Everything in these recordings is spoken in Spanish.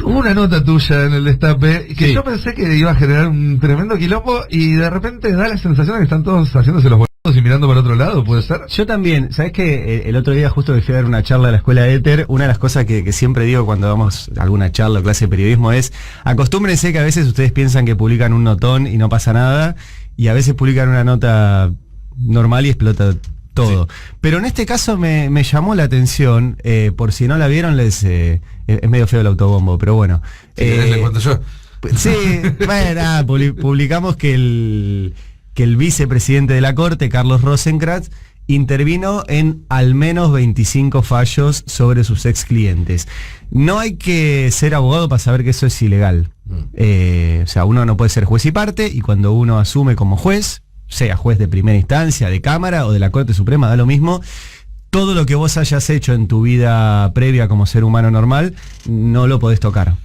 Hubo una nota tuya en el Destape que Sí. yo pensé que iba a generar un tremendo quilombo y de repente da la sensación de que están todos haciéndose los boludos y mirando para otro lado, ¿puede ser? Yo también, ¿sabés qué? El otro día justo que fui a dar una charla a la escuela de Éter, una de las cosas que siempre digo cuando damos alguna charla o clase de periodismo es, acostúmbrense que a veces ustedes piensan que publican un notón y no pasa nada, y a veces publican una nota normal y explota todo. Sí. Pero en este caso me llamó la atención, por si no la vieron, es medio feo el autobombo, pero bueno. Si querés, le cuento yo. Sí, bueno, nada, publicamos que el vicepresidente de la Corte, Carlos Rosenkrantz, intervino en al menos 25 fallos sobre sus ex clientes. No hay que ser abogado para saber que eso es ilegal. O sea, uno no puede ser juez y parte, y cuando uno asume como juez, sea juez de primera instancia, de Cámara o de la Corte Suprema, da lo mismo, todo lo que vos hayas hecho en tu vida previa como ser humano normal, no lo podés tocar.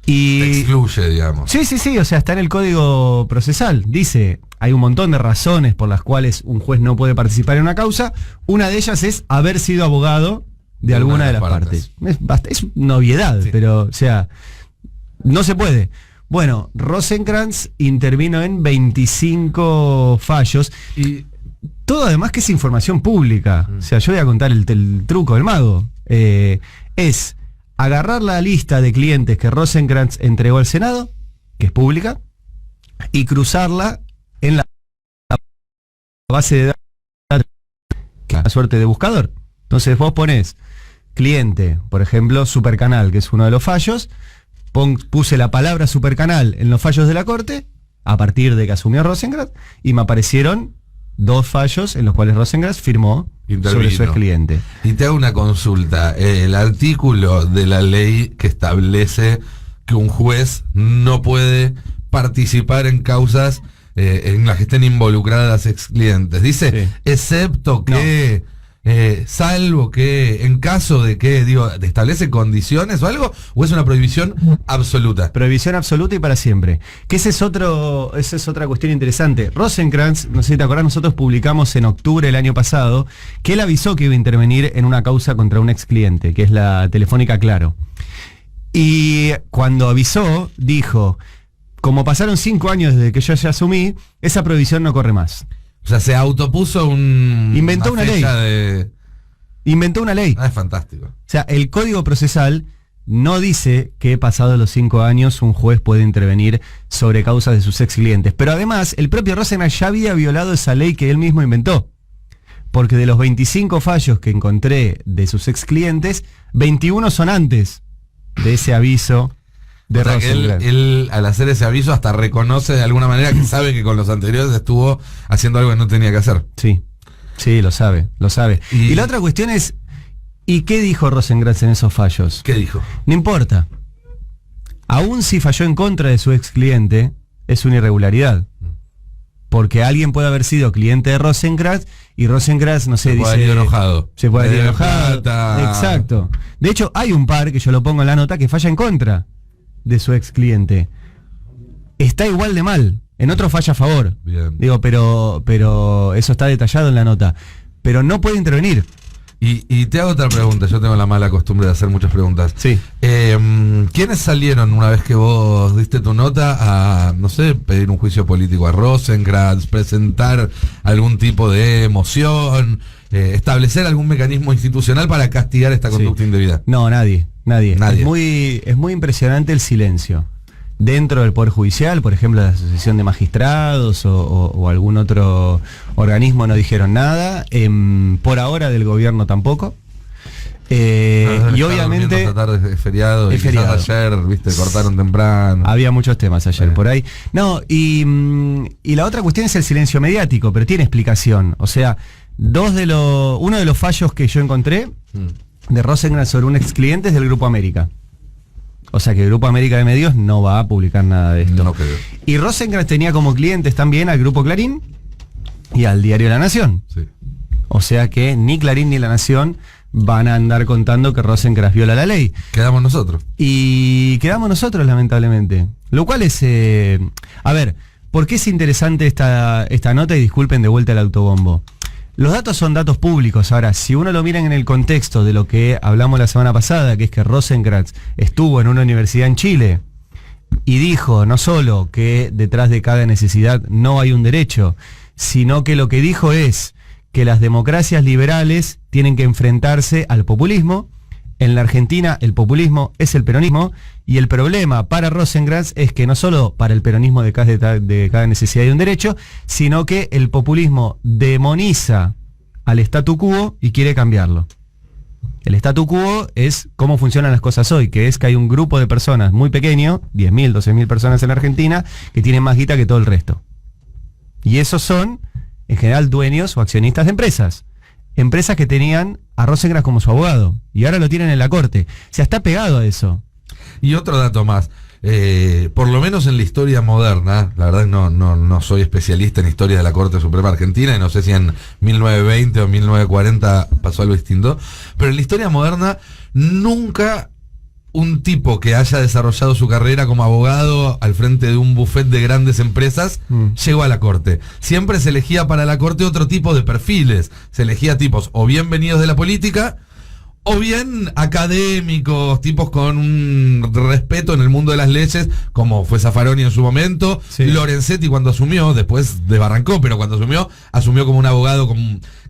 Y te excluye, digamos. Sí, o sea, está en el Código Procesal. Dice, hay un montón de razones por las cuales un juez no puede participar en una causa. Una de ellas es haber sido abogado de alguna de las partes. Es novedad, sí. Pero, o sea, no se puede. Bueno, Rosenkrantz intervino en 25 fallos. Y todo además que es información pública. O sea, yo voy a contar el truco del mago. Es agarrar la lista de clientes que Rosenkrantz entregó al Senado, que es pública, y cruzarla en la base de datos, que es una suerte de buscador. Entonces vos ponés cliente, por ejemplo, Supercanal, que es uno de los fallos, puse la palabra Supercanal en los fallos de la Corte, a partir de que asumió Rosenkrantz, y me aparecieron 2 fallos en los cuales Rosenkrantz firmó sobre su ex cliente. Y te hago una consulta. El artículo de la ley que establece que un juez no puede participar en causas en las que estén involucradas ex clientes. Dice, sí. Excepto que... No. Salvo que en caso de que, establece condiciones o algo, o es una prohibición absoluta. Prohibición absoluta y para siempre. Que esa es otra cuestión interesante. Rosenkrantz, no sé si te acordás, nosotros publicamos en octubre del año pasado que él avisó que iba a intervenir en una causa contra un ex cliente, que es la Telefónica Claro. Y cuando avisó, dijo, como pasaron 5 años desde que yo ya asumí, esa prohibición no corre más. O sea, se autopuso Inventó una ley. Inventó una ley. Es fantástico. O sea, el Código Procesal no dice que pasados los 5 años un juez puede intervenir sobre causas de sus ex clientes. Pero además, el propio Rosenkrantz ya había violado esa ley que él mismo inventó. Porque de los 25 fallos que encontré de sus ex clientes, 21 son antes de ese aviso. O sea, que él al hacer ese aviso hasta reconoce de alguna manera que sabe que con los anteriores estuvo haciendo algo que no tenía que hacer. Sí, lo sabe. Y la otra cuestión es, ¿y qué dijo Rosenkrantz en esos fallos? ¿Qué dijo? No importa. Aún si falló en contra de su ex cliente, es una irregularidad. Porque alguien puede haber sido cliente de Rosenkrantz y Rosenkrantz, no sé, dice... Se puede ir enojado. Exacto. De hecho, hay un par, que yo lo pongo en la nota, que falla en contra de su ex cliente. Está igual de mal. En otro falla a favor. Bien. Pero eso está detallado en la nota. Pero no puede intervenir. Y te hago otra pregunta. Yo tengo la mala costumbre de hacer muchas preguntas. Sí. ¿Quiénes salieron una vez que vos diste tu nota a, no sé, pedir un juicio político a Rosenkrantz, presentar algún tipo de moción, establecer algún mecanismo institucional para castigar esta conducta indebida? No, nadie. Es muy impresionante el silencio. Dentro del Poder Judicial, por ejemplo, la Asociación de Magistrados o algún otro organismo no dijeron nada. Por ahora del gobierno tampoco. Y obviamente... Esta tarde es feriado. Ayer, cortaron temprano. Había muchos temas ayer por ahí. No, y la otra cuestión es el silencio mediático, pero tiene explicación. O sea, uno de los fallos que yo encontré de Rosenkrantz sobre un ex cliente es del Grupo América. O sea que el Grupo América de Medios no va a publicar nada de esto. No creo. Y Rosenkrantz tenía como clientes también al Grupo Clarín y al Diario La Nación. Sí. O sea que ni Clarín ni La Nación van a andar contando que Rosenkrantz viola la ley. Quedamos nosotros. Y quedamos nosotros, lamentablemente. Lo cual es... a ver, ¿por qué es interesante esta nota? Y disculpen de vuelta el autobombo. Los datos son datos públicos. Ahora, si uno lo mira en el contexto de lo que hablamos la semana pasada, que es que Rosenkrantz estuvo en una universidad en Chile y dijo no solo que detrás de cada necesidad no hay un derecho, sino que lo que dijo es que las democracias liberales tienen que enfrentarse al populismo. En la Argentina el populismo es el peronismo, y el problema para Rosenkrantz es que no solo para el peronismo de cada necesidad hay un derecho, sino que el populismo demoniza al statu quo y quiere cambiarlo. El statu quo es cómo funcionan las cosas hoy, que es que hay un grupo de personas muy pequeño, 10.000, 12.000 personas en la Argentina, que tienen más guita que todo el resto. Y esos son, en general, dueños o accionistas de empresas. Empresas que tenían a Rosenkrantz como su abogado, y ahora lo tienen en la corte. O sea, está pegado a eso. Y otro dato más, por lo menos en la historia moderna, la verdad no soy especialista en historia de la Corte Suprema Argentina, y no sé si en 1920 o 1940 pasó algo distinto, pero en la historia moderna nunca un tipo que haya desarrollado su carrera como abogado al frente de un buffet de grandes empresas llegó a la corte. Siempre se elegía para la corte otro tipo de perfiles. Se elegía tipos o bien venidos de la política o bien académicos, tipos con un respeto en el mundo de las leyes, como fue Zaffaroni en su momento, sí. Lorenzetti cuando asumió, después desbarrancó, pero cuando asumió como un abogado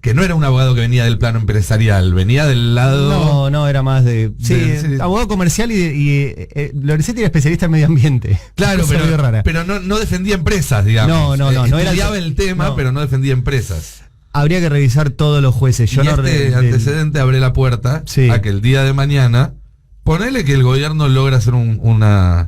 que no era un abogado que venía del plano empresarial, venía del lado... No, era más de... Sí, abogado comercial y Lorenzetti era especialista en medio ambiente. Claro, pero no defendía empresas, digamos. No estudiaba el tema, pero no defendía empresas. Habría que revisar todos los jueces. Yo antecedente abre la puerta a que el día de mañana, ponele que el gobierno logra hacer una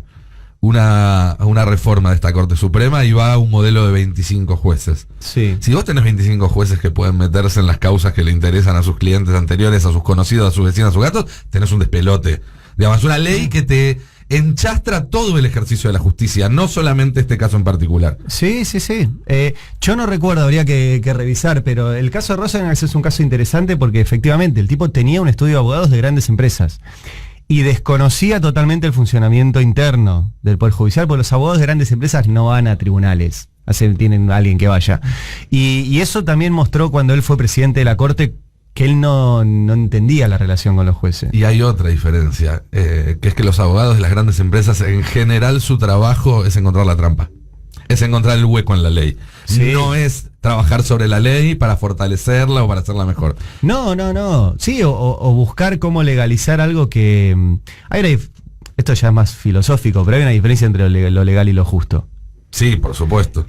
reforma de esta Corte Suprema y va a un modelo de 25 jueces. Sí. Si vos tenés 25 jueces que pueden meterse en las causas que le interesan a sus clientes anteriores, a sus conocidos, a sus vecinos, a sus gatos, tenés un despelote. Digamos, una ley que te enchastra todo el ejercicio de la justicia, no solamente este caso en particular. Sí. Yo no recuerdo, habría que revisar, pero el caso de Rosenkrantz es un caso interesante porque efectivamente el tipo tenía un estudio de abogados de grandes empresas y desconocía totalmente el funcionamiento interno del Poder Judicial, porque los abogados de grandes empresas no van a tribunales, tienen a alguien que vaya. Y eso también mostró cuando él fue presidente de la Corte, que él no entendía la relación con los jueces. Y hay otra diferencia, que es que los abogados de las grandes empresas, en general, su trabajo es encontrar la trampa. Es encontrar el hueco en la ley. Sí. No es trabajar sobre la ley para fortalecerla o para hacerla mejor. No. Sí, o buscar cómo legalizar algo que... esto ya es más filosófico, pero hay una diferencia entre lo legal y lo justo. Sí, por supuesto.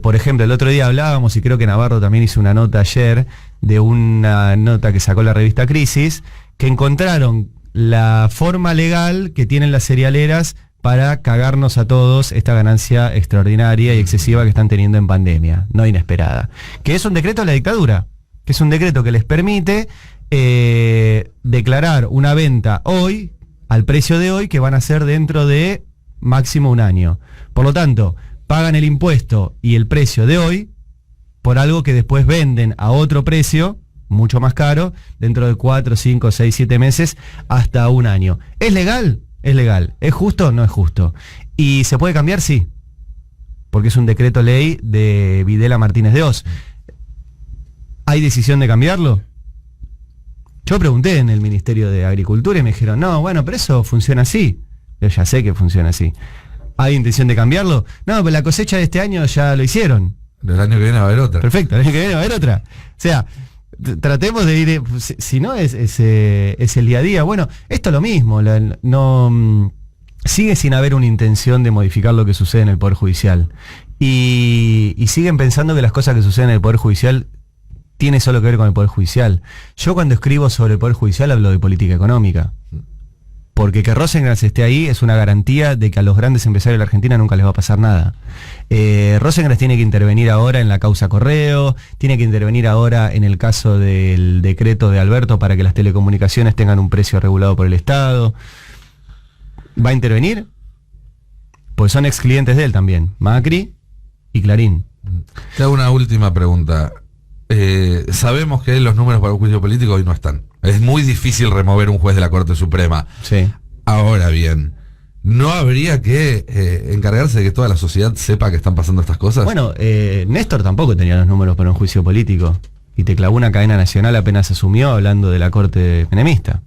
Por ejemplo, el otro día hablábamos, y creo que Navarro también hizo una nota ayer, de una nota que sacó la revista Crisis, que encontraron la forma legal que tienen las cerealeras para cagarnos a todos esta ganancia extraordinaria y excesiva que están teniendo en pandemia, no inesperada. Que es un decreto de la dictadura, que es un decreto que les permite declarar una venta hoy, al precio de hoy, que van a ser dentro de máximo un año. Por lo tanto, pagan el impuesto y el precio de hoy por algo que después venden a otro precio, mucho más caro, dentro de 4, 5, 6, 7 meses, hasta un año. ¿Es legal? Es legal. ¿Es justo? No es justo. ¿Y se puede cambiar? Sí. Porque es un decreto ley de Videla Martínez de Hoz. ¿Hay decisión de cambiarlo? Yo pregunté en el Ministerio de Agricultura y me dijeron, no, bueno, pero eso funciona así. Yo ya sé que funciona así. ¿Hay intención de cambiarlo? No, pero la cosecha de este año ya lo hicieron. El año que viene va a haber otra. Perfecto, el año que viene va a haber otra. O sea, tratemos de ir, si no es el día a día. Bueno, esto es lo mismo, sigue sin haber una intención de modificar lo que sucede en el Poder Judicial. Y siguen pensando que las cosas que suceden en el Poder Judicial tienen solo que ver con el Poder Judicial. Yo cuando escribo sobre el Poder Judicial hablo de política económica. Porque que Rosenkrantz esté ahí es una garantía de que a los grandes empresarios de la Argentina nunca les va a pasar nada. Rosenkrantz tiene que intervenir ahora en la causa Correo, tiene que intervenir ahora en el caso del decreto de Alberto para que las telecomunicaciones tengan un precio regulado por el Estado. ¿Va a intervenir? Pues son ex clientes de él también, Macri y Clarín. Te hago una última pregunta. Sabemos que los números para un juicio político hoy no están. Es muy difícil remover un juez de la Corte Suprema. Sí. Ahora bien, ¿no habría que encargarse de que toda la sociedad sepa que están pasando estas cosas? Bueno, Néstor tampoco tenía los números para un juicio político. y te clavó una cadena nacional apenas asumió, hablando de la corte menemista.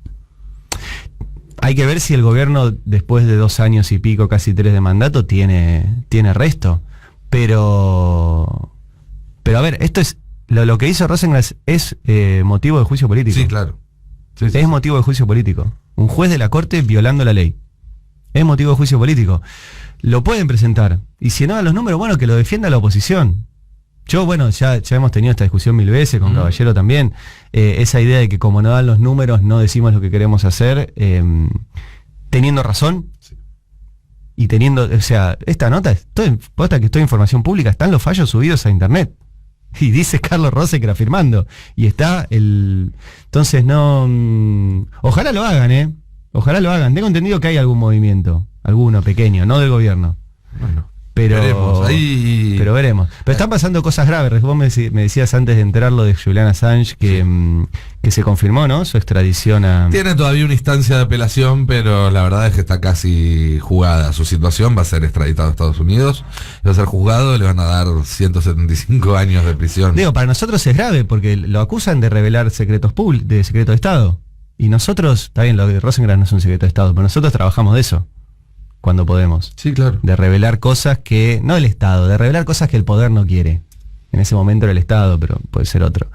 Hay que ver si el gobierno, después de 2 años y pico, casi 3 de mandato, tiene resto. Pero a ver, esto es lo que hizo Rosengren es motivo de juicio político. Sí, claro. Sí, es motivo de juicio político. Un juez de la corte violando la ley. Es motivo de juicio político. Lo pueden presentar. Y si no dan los números, bueno, que lo defienda la oposición. Yo, bueno, ya hemos tenido esta discusión 1000 veces, con Caballero también. Esa idea de que como no dan los números, no decimos lo que queremos hacer, teniendo razón. Sí. Y teniendo, o sea, esta nota, posta que estoy en información pública, están los fallos subidos a internet. Y dice Carlos Rosengren afirmando. Y está entonces no... ojalá lo hagan, Ojalá lo hagan. Tengo entendido que hay algún movimiento. Alguno pequeño, no del gobierno. Bueno, pero veremos. Pero veremos. Pero están pasando cosas graves. Vos me decías antes de enterarlo de Julian Assange que se confirmó, ¿no? Su extradición a... Tiene todavía una instancia de apelación, pero la verdad es que está casi jugada su situación. Va a ser extraditado a Estados Unidos, va a ser juzgado, le van a dar 175 años de prisión. Digo, para nosotros es grave porque lo acusan de revelar secretos de secreto de Estado. Y nosotros, está bien, lo de Rosengren no es un secreto de Estado, pero nosotros trabajamos de eso. Cuando podemos. Sí, claro. De revelar cosas que... no el Estado, de revelar cosas que el poder no quiere. En ese momento era el Estado, pero puede ser otro.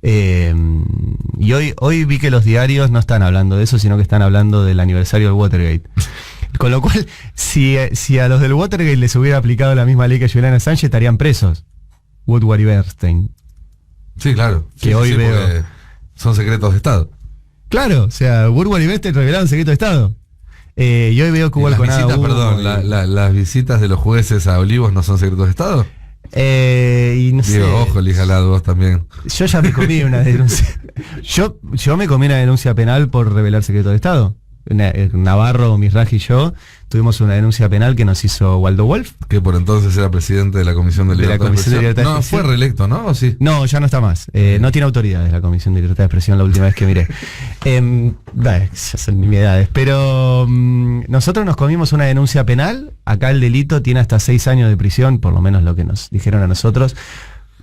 Y hoy vi que los diarios no están hablando de eso, sino que están hablando del aniversario del Watergate. Con lo cual, si a los del Watergate les hubiera aplicado la misma ley que a Julian Assange, estarían presos. Woodward y Bernstein. Sí, claro. Que sí, hoy sí, veo... son secretos de Estado. Claro, o sea, Woodward y Bernstein revelaron secreto de Estado. Y hoy veo que hubo las visitas de los jueces a Olivos no son secretos de Estado. Y no sé. Digo, ojo, Lijalad, vos también. Yo ya me comí una denuncia. Yo me comí una denuncia penal por revelar secreto de Estado. Navarro, Misraj y yo tuvimos una denuncia penal que nos hizo Waldo Wolf. Que por entonces era presidente de la Comisión de Libertad de Expresión. No, fue reelecto, ¿no? ¿O sí? No, ya no está más. No tiene autoridades la Comisión de Libertad de Expresión la última vez que miré. Ya son nimiedades. Pero nosotros nos comimos una denuncia penal. Acá el delito tiene hasta 6 años de prisión, por lo menos lo que nos dijeron a nosotros,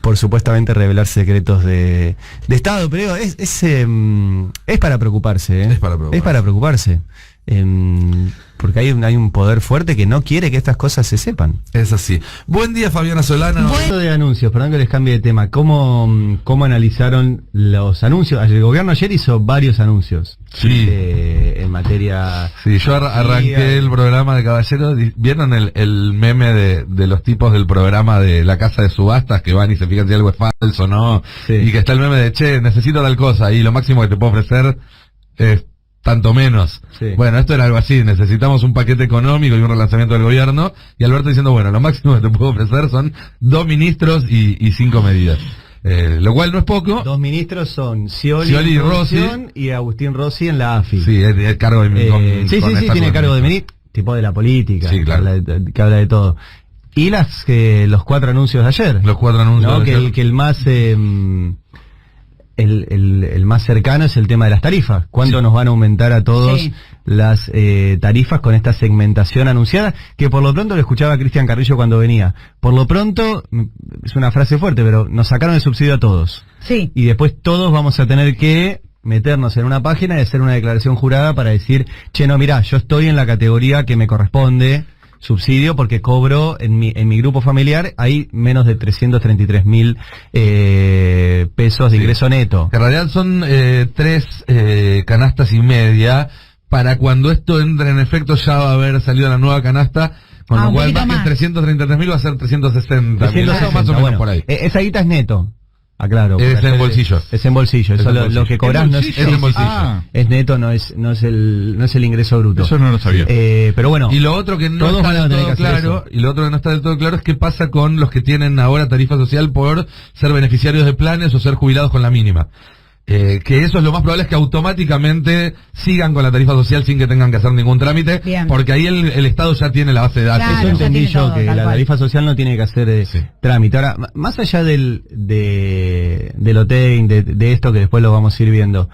por supuestamente revelar secretos de Estado. Pero es para preocuparse, Es para preocuparse. Porque hay un poder fuerte que no quiere que estas cosas se sepan. Es así. Buen día, Fabiana Solano. De anuncios, perdón que les cambie de tema. ¿Cómo analizaron los anuncios? El gobierno ayer hizo varios anuncios. Sí. En materia... Sí, yo arranqué el programa de Caballero. ¿Vieron el meme de los tipos del programa de la casa de subastas que van y se fijan si algo es falso o no? Sí. Y que está el meme de, che, necesito tal cosa y lo máximo que te puedo ofrecer es tanto menos. Sí. Bueno, esto era algo así, necesitamos un paquete económico y un relanzamiento del gobierno, y Alberto diciendo, bueno, lo máximo que te puedo ofrecer son 2 ministros y 5 medidas. Lo cual no es poco. 2 ministros son Scioli y Rossi y Agustín Rossi en la AFI. Sí, es cargo de sí, tiene cargo de ministro, tipo de la política, sí, claro. que habla de todo. Y los 4 anuncios de ayer. Los 4 anuncios, ¿no? de ayer. Que el más... El más cercano es el tema de las tarifas. ¿Cuánto Sí. nos van a aumentar a todos las tarifas con esta segmentación anunciada? Que por lo pronto lo escuchaba Cristian Carrillo cuando venía. Por lo pronto, es una frase fuerte, pero nos sacaron el subsidio a todos. Sí. Y después todos vamos a tener que meternos en una página y hacer una declaración jurada para decir, che, no, mirá, yo estoy en la categoría que me corresponde subsidio porque cobro en mi grupo familiar hay menos de 333.000 pesos de ingreso neto. En realidad son 3 canastas y media. Para cuando esto entre en efecto ya va a haber salido la nueva canasta, con lo cual más que 333.000 va a ser 360.000. 360, Más o menos bueno, por ahí. Esa guita es neto. Aclaro. Es en bolsillo. Es en bolsillo. Eso lo que cobras no es en bolsillo. Es neto, no es el ingreso bruto. Eso no lo sabía. Pero bueno. Y lo otro que no todos está van a del tener todo que hacer claro, eso. y lo otro que no está del todo claro es qué pasa con los que tienen ahora tarifa social por ser beneficiarios de planes o ser jubilados con la mínima. Que eso es lo más probable, es que automáticamente sigan con la tarifa social sin que tengan que hacer ningún trámite. Bien. Porque ahí el Estado ya tiene la base de datos. Claro, Eso ya entendí tiene yo, todo, que tal la cual. tarifa social no tiene que hacer Sí. trámite. Ahora, más allá del OTEN, de esto que después lo vamos a ir viendo,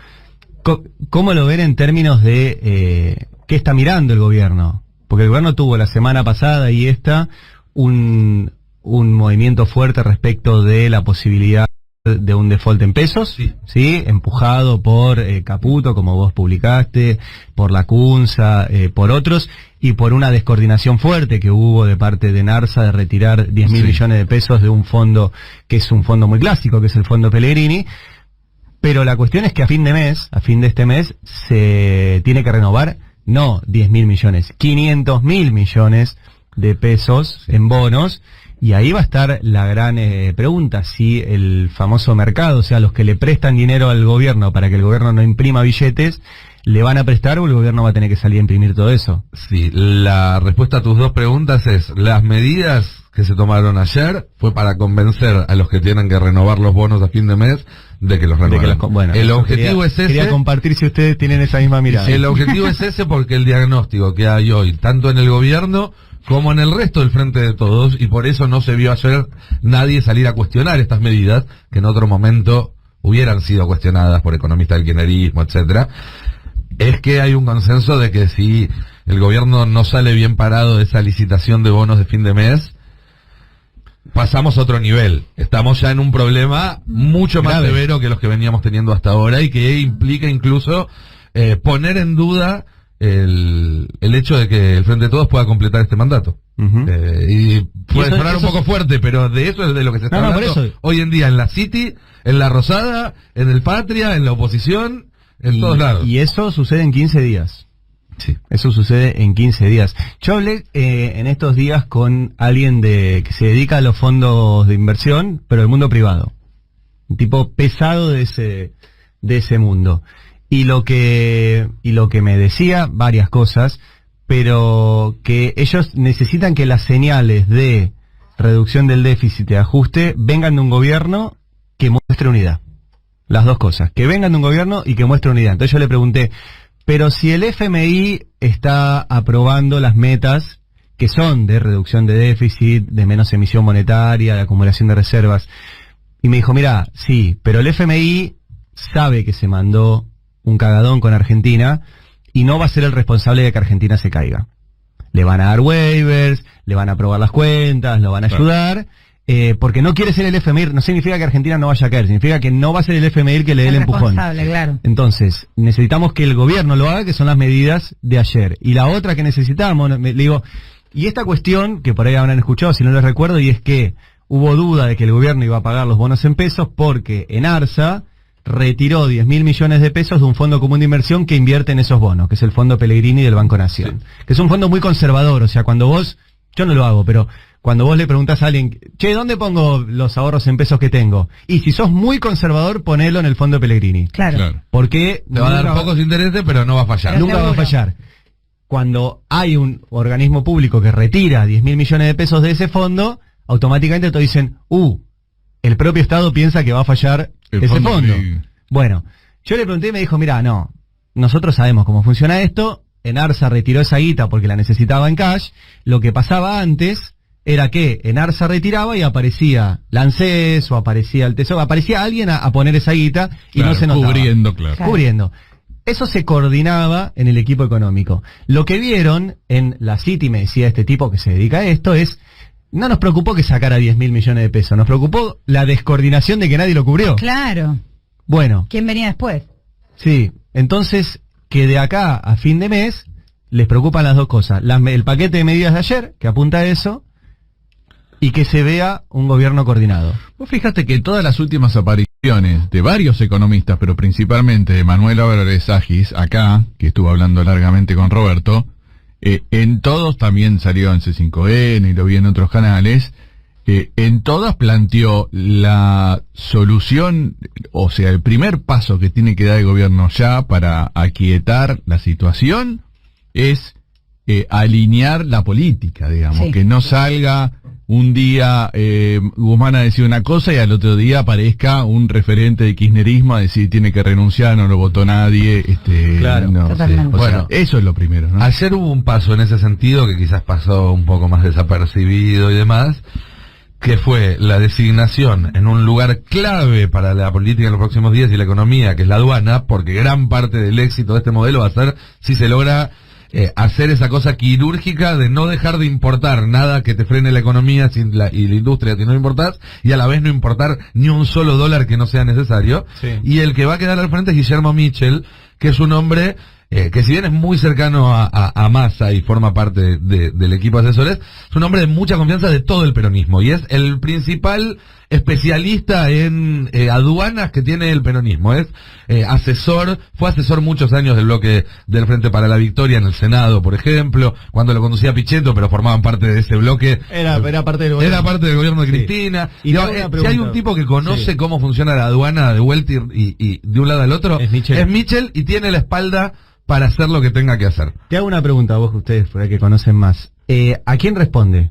¿cómo lo ven en términos de qué está mirando el gobierno? Porque el gobierno tuvo la semana pasada y esta un movimiento fuerte respecto de la posibilidad de un default en pesos, ¿sí? Empujado por Caputo, como vos publicaste, por la CUNSA, por otros, y por una descoordinación fuerte que hubo de parte de NARSA de retirar 10.000 millones de pesos de un fondo que es un fondo muy clásico, que es el Fondo Pellegrini. Pero la cuestión es que a fin de este mes, se tiene que renovar no 10.000 millones, 500.000 millones de pesos en bonos. Y ahí va a estar la gran pregunta, si el famoso mercado, o sea, los que le prestan dinero al gobierno para que el gobierno no imprima billetes, ¿le van a prestar o el gobierno va a tener que salir a imprimir todo eso? Sí, la respuesta a tus dos preguntas es, las medidas que se tomaron ayer fue para convencer a los que tienen que renovar los bonos a fin de mes de que los renueven. Bueno, el objetivo es ese. Quería compartir si ustedes tienen esa misma mirada. El objetivo es ese porque el diagnóstico que hay hoy, tanto en el gobierno como en el resto del Frente de Todos, y por eso no se vio ayer nadie salir a cuestionar estas medidas, que en otro momento hubieran sido cuestionadas por economistas del kirchnerismo, etcétera, es que hay un consenso de que si el gobierno no sale bien parado de esa licitación de bonos de fin de mes, pasamos a otro nivel. Estamos ya en un problema mucho más severo que los que veníamos teniendo hasta ahora y que implica incluso poner en duda el hecho de que el Frente de Todos pueda completar este mandato. Y puede sonar un poco fuerte, pero de eso es de lo que se está hablando hoy en día en la City, en la Rosada, en el Patria, en la oposición, en todos lados. Y eso sucede en 15 días. Sí. Eso sucede en 15 días. Yo hablé en estos días con alguien que se dedica a los fondos de inversión, pero del mundo privado. Un tipo pesado de ese mundo. Y lo que me decía, varias cosas, pero que ellos necesitan que las señales de reducción del déficit y ajuste vengan de un gobierno que muestre unidad. Las dos cosas, que vengan de un gobierno y que muestre unidad. Entonces yo le pregunté, pero si el FMI está aprobando las metas que son de reducción de déficit, de menos emisión monetaria, de acumulación de reservas, y me dijo, mira, sí, pero el FMI sabe que se mandó un cagadón con Argentina y no va a ser el responsable de que Argentina se caiga. Le van a dar waivers, le van a aprobar las cuentas, lo van a ayudar, porque no quiere ser el FMI, no significa que Argentina no vaya a caer, significa que no va a ser el FMI el que le dé el empujón. Claro. Entonces, necesitamos que el gobierno lo haga, que son las medidas de ayer. Y la otra que necesitamos, le digo, y esta cuestión, que por ahí habrán escuchado, si no les recuerdo, y es que hubo duda de que el gobierno iba a pagar los bonos en pesos porque en ARSA retiró 10.000 millones de pesos de un fondo común de inversión que invierte en esos bonos, que es el Fondo Pellegrini del Banco Nación. Sí. Que es un fondo muy conservador, o sea, cuando vos, yo no lo hago, pero cuando vos le preguntás a alguien, che, ¿dónde pongo los ahorros en pesos que tengo? Y si sos muy conservador, ponelo en el Fondo Pellegrini. Claro. Porque te va a dar pocos intereses, pero no va a fallar. Nunca va a fallar. Cuando hay un organismo público que retira 10.000 millones de pesos de ese fondo, automáticamente te dicen, el propio Estado piensa que va a fallar ese fondo. Bueno, yo le pregunté y me dijo, mira, no, nosotros sabemos cómo funciona esto, en ARSA retiró esa guita porque la necesitaba en cash, lo que pasaba antes era que en ARSA retiraba y aparecía la ANSES o aparecía el Tesoro, aparecía alguien a poner esa guita y no se notaba. Cubriendo. Eso se coordinaba en el equipo económico. Lo que vieron en la City, me decía este tipo que se dedica a esto, es, no nos preocupó que sacara 10.000 millones de pesos, nos preocupó la descoordinación de que nadie lo cubrió. Claro. Bueno. ¿Quién venía después? Sí, entonces, que de acá a fin de mes les preocupan las dos cosas. El paquete de medidas de ayer, que apunta a eso, y que se vea un gobierno coordinado. Vos fíjate que todas las últimas apariciones de varios economistas, pero principalmente de Manuel Álvarez Agis, acá, que estuvo hablando largamente con Roberto, en todos también salió en C5N y lo vi en otros canales, en todas planteó la solución, o sea, el primer paso que tiene que dar el gobierno ya para aquietar la situación es alinear la política, digamos, que no salga un día Guzmán a decir una cosa y al otro día aparezca un referente de kirchnerismo a decir tiene que renunciar, no lo votó nadie. Claro, no, totalmente. Bueno, eso es lo primero, ¿no? Ayer hubo un paso en ese sentido que quizás pasó un poco más desapercibido y demás, que fue la designación en un lugar clave para la política en los próximos días y la economía, que es la aduana, porque gran parte del éxito de este modelo va a ser si se logra hacer esa cosa quirúrgica de no dejar de importar nada que te frene la economía y la industria si no importás, y a la vez no importar ni un solo dólar que no sea necesario. Sí. Y el que va a quedar al frente es Guillermo Michel, que es un hombre que si bien es muy cercano a Massa y forma parte del equipo de asesores, es un hombre de mucha confianza de todo el peronismo y es el principal especialista en aduanas que tiene el peronismo. Es fue asesor muchos años del bloque del Frente para la Victoria en el Senado, por ejemplo, cuando lo conducía Pichetto, pero formaban parte de ese bloque. Era parte del gobierno. Era parte del gobierno de Cristina. Sí. Y si hay un tipo que conoce cómo funciona la aduana de vuelta y de un lado al otro, es Michel y tiene la espalda para hacer lo que tenga que hacer. Te hago una pregunta a vos, que ustedes por ahí que conocen más. ¿A quién responde?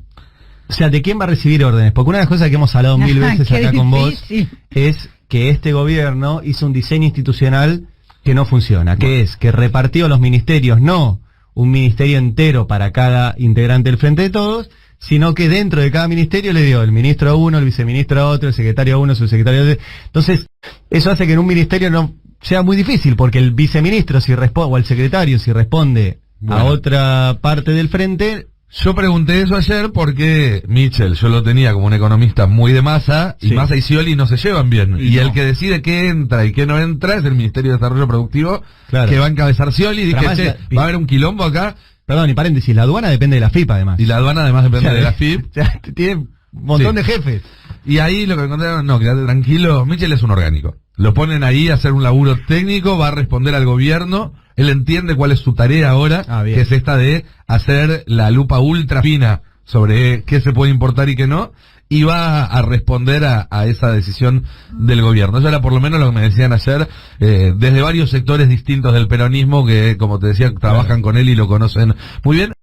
O sea, ¿de quién va a recibir órdenes? Porque una de las cosas que hemos hablado mil veces acá con vos es que este gobierno hizo un diseño institucional que no funciona, que es que repartió los ministerios, no un ministerio entero para cada integrante del Frente de Todos, sino que dentro de cada ministerio le dio el ministro a uno, el viceministro a otro, el secretario a uno, el subsecretario a otro. Entonces, eso hace que en un ministerio no sea muy difícil, porque el viceministro o el secretario, si responde a otra parte del frente. Yo pregunté eso ayer porque Michel, yo lo tenía como un economista muy de Massa, y Massa y Scioli no se llevan bien. Y el que decide qué entra y qué no entra es el Ministerio de Desarrollo Productivo, que va a encabezar Scioli. Y dije, va a haber un quilombo acá. Perdón, y paréntesis, la aduana depende de la FIP además. Y la aduana además depende de la FIP. O sea, tiene un montón de jefes. Y ahí lo que encontraron, no, quédate tranquilo, Michel es un orgánico. Lo ponen ahí a hacer un laburo técnico, va a responder al gobierno, él entiende cuál es su tarea ahora, que es esta de hacer la lupa ultra fina sobre qué se puede importar y qué no, y va a responder a esa decisión del gobierno. Eso era por lo menos lo que me decían ayer, desde varios sectores distintos del peronismo que, como te decía, trabajan con él y lo conocen muy bien.